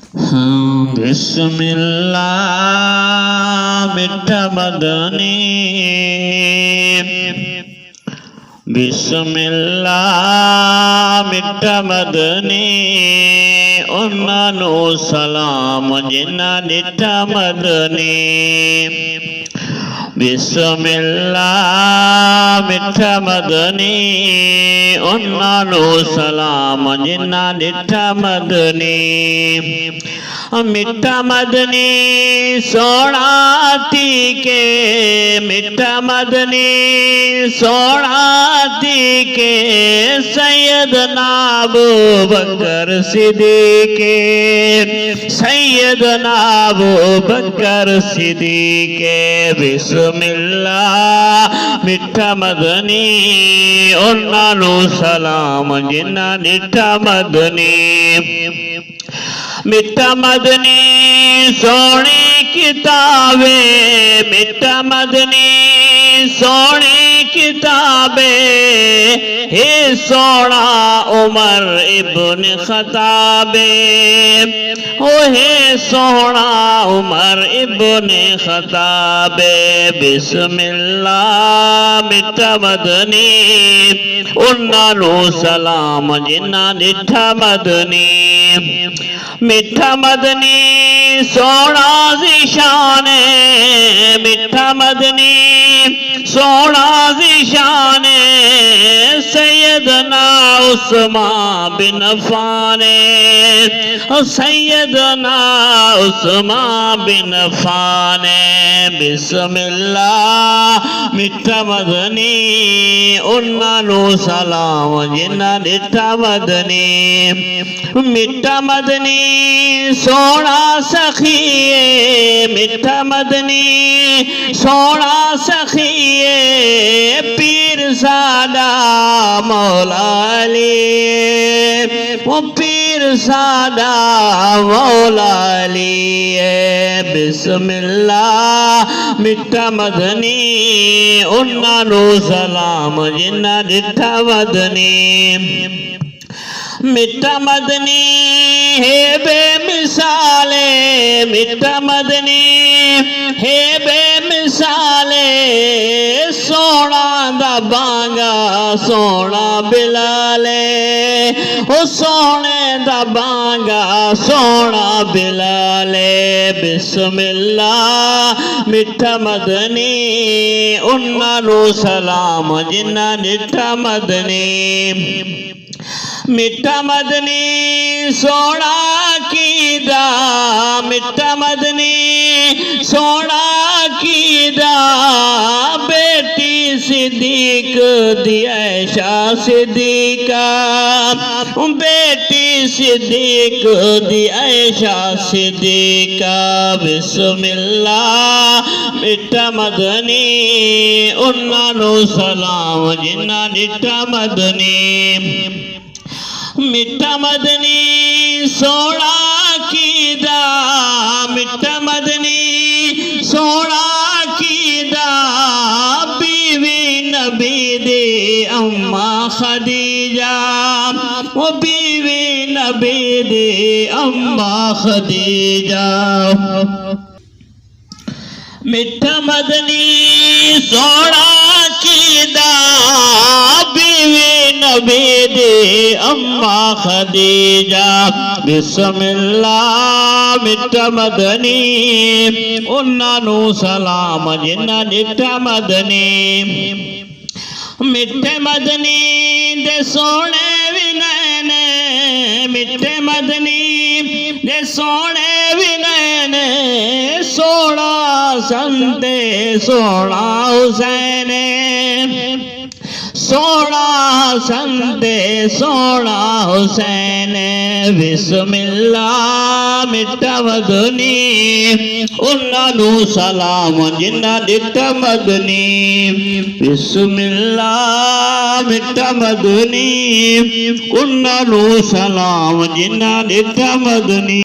बिस्मिल्लाह मिठा मदनी, बिस्मिल्लाह मिठा मदनी, उन्हां सलाम जिन्हां डिठा मदनी। बिस्मिल्लाह मिठा मदनी, उन्हां सलाम जिन्हां डिठा मदनी। मिठा मदनी सोना थी के, मिठा मदनी सोना थी के, सैयदना अबू बकर सिद्दीक़, सैयदना अबू बकर सिद्दीक़। बिस्मिल्लाह मिठा मदनी, उन्हां सलाम जिन्हां डिठा मदनी। मिठा मदनी सोनी किताबे, मिठा मदनी सोनी किताबे, हे सोना उमर इब्न खताबे, ओ हे सोना उमर इब्न खताबे। बिस्मिल्लाह मिठा मदनी, उन्हां सलाम जिन्हां डिठा मदनी। मिठा मदनी सोना ज़िशाने, मिठा मदनी सोना ज़िशाने, सैयदना उस्मान बिन अफ़्फ़ान, सैयदना उस्मान बिन अफ़्फ़ान। बिस्मिल्लाह मिठा मदनी, उन्हां सलाम जिन्हां डिठा मदनी। मिठा मदनी सोना सखिए, मिठा मदनी सोना सखिए, पीर सादा मौला अली, वो पीर सादा मौला अली। बिस्मिल्लाह मिठा मदनी, उन्हां सलाम जिन्हां डिठा मदनी। मिठा मदनी है बेमिसाले, मिठा मदनी है बेमिसाले, सोना दा बांगा सोना बिलाले, ओ सोने दा बांगा सोना बिलाले। बिस्मिल्लाह मिठा मदनी, उन्हां सलाम जिन्हां डिठा मदनी। मिठा मदनी सोना कीदा, मिठा मदनी सोना कीदा, बेटी सिद्दीक दी ऐशा सिद्दीका, बेटी सिद्दीक दी ऐशा सिद्दीका। बिस्मिल्लाह मिठा मदनी, उन्हां सलाम जिन्हां डिठा मदनी। मिठा मदनी सोना कीदा, मिठा मदनी सोना कीदा, बीवी नबी दे अम्मा खदीजा, वो बीवी नबी दे अम्मा खदीजा। मिठा मदनी सोना कीदा, बीवी नबी दे अम्मा खदीजा। बिस्मिल्लाह मिठा मदनी, उन्हां सलाम जिन्हां डिठा मदनी। मिठे मदनी दे सोने भी नैने, मिठे मदनी दे सोने भी नैने, सोना संते सोना हुसैन, सोना संते सोना हुसैन। बिस्मिल्लाह मिठा मदनी, उन्हां सलाम जिन्हां डिठा मदनी। बिस्मिल्लाह मिठा मदनी, उन्हां सलाम जिन्हां डिठा मदनी।